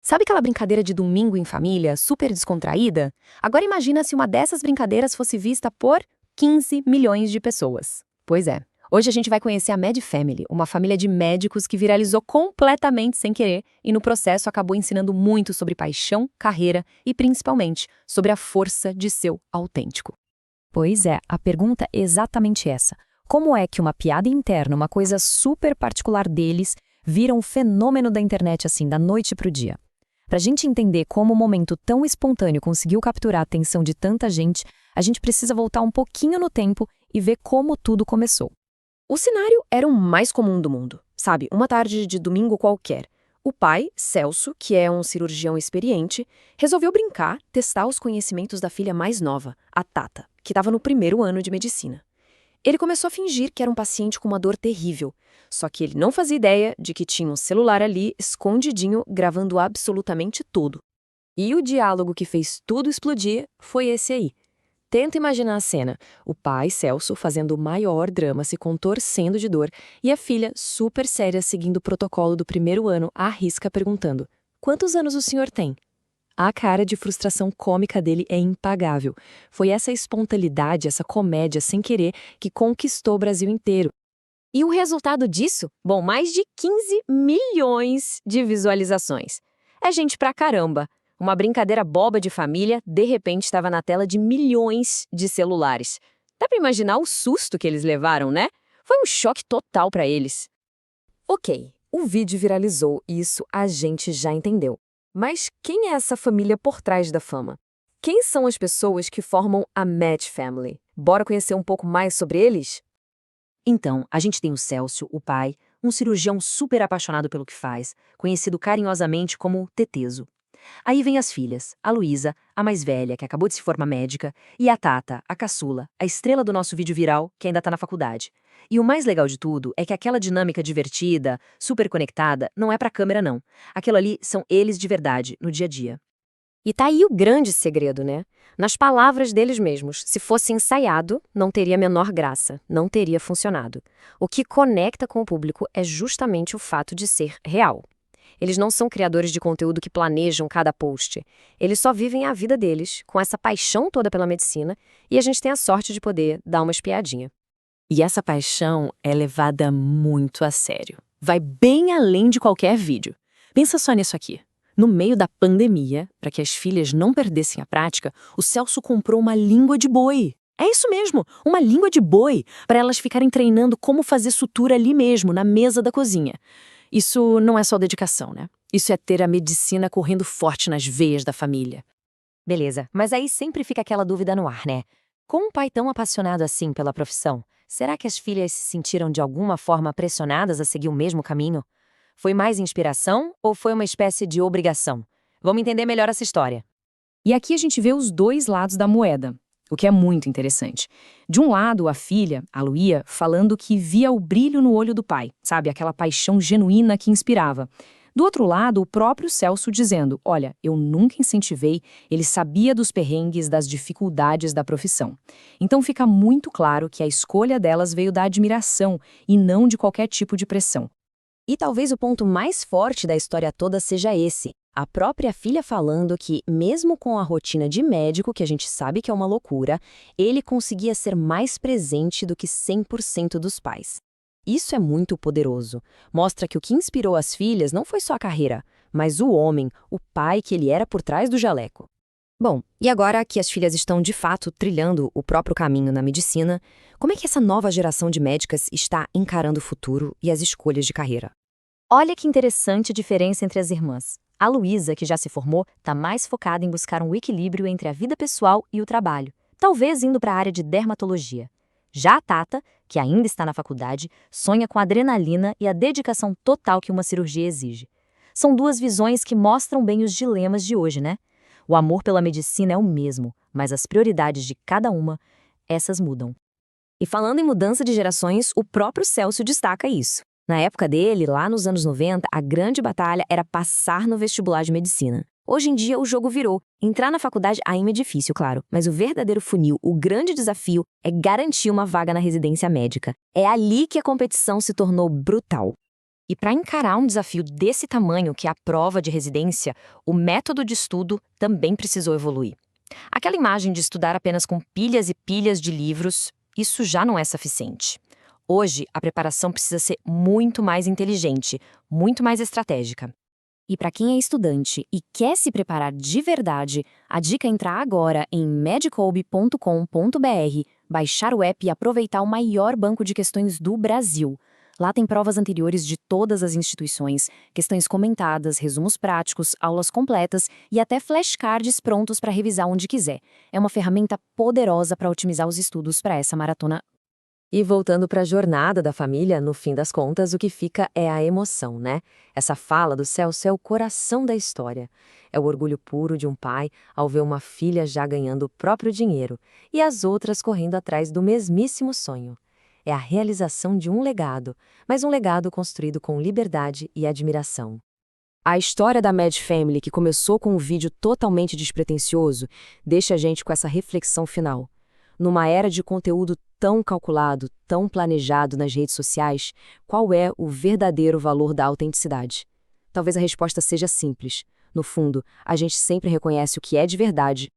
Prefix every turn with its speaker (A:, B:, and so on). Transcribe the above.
A: Sabe aquela brincadeira de domingo em família, super descontraída? Agora imagina se uma dessas brincadeiras fosse vista por 15 milhões de pessoas. Pois é. Hoje a gente vai conhecer a Med Family, uma família de médicos que viralizou completamente sem querer e no processo acabou ensinando muito sobre paixão, carreira e principalmente sobre a força de ser autêntico.
B: Pois é, a pergunta é exatamente essa. Como é que uma piada interna, uma coisa super particular deles, vira um fenômeno da internet assim, da noite pro dia? Pra gente entender como um momento tão espontâneo conseguiu capturar a atenção de tanta gente, a gente precisa voltar um pouquinho no tempo e ver como tudo começou.
A: O cenário era o mais comum do mundo, sabe? Uma tarde de domingo qualquer. O pai, Celso, que é um cirurgião experiente, resolveu brincar, testar os conhecimentos da filha mais nova, a Tata, que estava no primeiro ano de medicina. Ele começou a fingir que era um paciente com uma dor terrível, só que ele não fazia ideia de que tinha um celular ali, escondidinho, gravando absolutamente tudo. E o diálogo que fez tudo explodir foi esse aí. Tenta imaginar a cena, o pai, Celso, fazendo o maior drama, se contorcendo de dor, e a filha, super séria, seguindo o protocolo do primeiro ano, à risca perguntando: "Quantos anos o senhor tem?" A cara de frustração cômica dele é impagável. Foi essa espontaneidade, essa comédia sem querer, que conquistou o Brasil inteiro. E o resultado disso? Bom, mais de 15 milhões de visualizações. É gente pra caramba. Uma brincadeira boba de família, de repente estava na tela de milhões de celulares. Dá pra imaginar o susto que eles levaram, né? Foi um choque total pra eles. Ok, o vídeo viralizou e isso a gente já entendeu. Mas quem é essa família por trás da fama? Quem são as pessoas que formam a Med Family? Bora conhecer um pouco mais sobre eles?
B: Então, a gente tem o Celso, o pai, um cirurgião super apaixonado pelo que faz, conhecido carinhosamente como Teteso. Aí vem as filhas, a Luísa, a mais velha, que acabou de se formar médica, e a Tata, a caçula, a estrela do nosso vídeo viral, que ainda tá na faculdade. E o mais legal de tudo é que aquela dinâmica divertida, super conectada, não é pra câmera não. Aquilo ali são eles de verdade, no dia a dia.
A: E tá aí o grande segredo, né? Nas palavras deles mesmos, se fosse ensaiado, não teria a menor graça, não teria funcionado. O que conecta com o público é justamente o fato de ser real. Eles não são criadores de conteúdo que planejam cada post. Eles só vivem a vida deles, com essa paixão toda pela medicina, e a gente tem a sorte de poder dar uma espiadinha.
B: E essa paixão é levada muito a sério. Vai bem além de qualquer vídeo. Pensa só nisso aqui. No meio da pandemia, para que as filhas não perdessem a prática, o Celso comprou uma língua de boi. É isso mesmo, uma língua de boi, para elas ficarem treinando como fazer sutura ali mesmo, na mesa da cozinha. Isso não é só dedicação, né? Isso é ter a medicina correndo forte nas veias da família.
C: Beleza, mas aí sempre fica aquela dúvida no ar, né? Com um pai tão apaixonado assim pela profissão, será que as filhas se sentiram de alguma forma pressionadas a seguir o mesmo caminho? Foi mais inspiração ou foi uma espécie de obrigação? Vamos entender melhor essa história.
B: E aqui a gente vê os dois lados da moeda, o que é muito interessante. De um lado, a filha, a Luía, falando que via o brilho no olho do pai, sabe? Aquela paixão genuína que inspirava. Do outro lado, o próprio Celso dizendo: olha, eu nunca incentivei, ele sabia dos perrengues, das dificuldades da profissão. Então fica muito claro que a escolha delas veio da admiração e não de qualquer tipo de pressão.
C: E talvez o ponto mais forte da história toda seja esse. A própria filha falando que, mesmo com a rotina de médico, que a gente sabe que é uma loucura, ele conseguia ser mais presente do que 100% dos pais. Isso é muito poderoso. Mostra que o que inspirou as filhas não foi só a carreira, mas o homem, o pai que ele era por trás do jaleco. Bom, e agora que as filhas estão de fato trilhando o próprio caminho na medicina, como é que essa nova geração de médicas está encarando o futuro e as escolhas de carreira? Olha que interessante a diferença entre as irmãs. A Luísa, que já se formou, está mais focada em buscar um equilíbrio entre a vida pessoal e o trabalho, talvez indo para a área de dermatologia. Já a Tata, que ainda está na faculdade, sonha com a adrenalina e a dedicação total que uma cirurgia exige. São duas visões que mostram bem os dilemas de hoje, né? O amor pela medicina é o mesmo, mas as prioridades de cada uma, essas mudam. E falando em mudança de gerações, o próprio Celso destaca isso. Na época dele, lá nos anos 90, a grande batalha era passar no vestibular de medicina. Hoje em dia, o jogo virou. Entrar na faculdade ainda é difícil, claro, mas o verdadeiro funil, o grande desafio, é garantir uma vaga na residência médica. É ali que a competição se tornou brutal. E para encarar um desafio desse tamanho, que é a prova de residência, o método de estudo também precisou evoluir. Aquela imagem de estudar apenas com pilhas e pilhas de livros, isso já não é suficiente. Hoje, a preparação precisa ser muito mais inteligente, muito mais estratégica.
B: E para quem é estudante e quer se preparar de verdade, a dica é entrar agora em medicolb.com.br, baixar o app e aproveitar o maior banco de questões do Brasil. Lá tem provas anteriores de todas as instituições, questões comentadas, resumos práticos, aulas completas e até flashcards prontos para revisar onde quiser. É uma ferramenta poderosa para otimizar os estudos para essa maratona.
C: E voltando para a jornada da família, no fim das contas, o que fica é a emoção, né? Essa fala do Celso é o coração da história. É o orgulho puro de um pai ao ver uma filha já ganhando o próprio dinheiro e as outras correndo atrás do mesmíssimo sonho. É a realização de um legado, mas um legado construído com liberdade e admiração. A história da Mad Family, que começou com um vídeo totalmente despretensioso, deixa a gente com essa reflexão final. Numa era de conteúdo tão calculado, tão planejado nas redes sociais, qual é o verdadeiro valor da autenticidade? Talvez a resposta seja simples. No fundo, a gente sempre reconhece o que é de verdade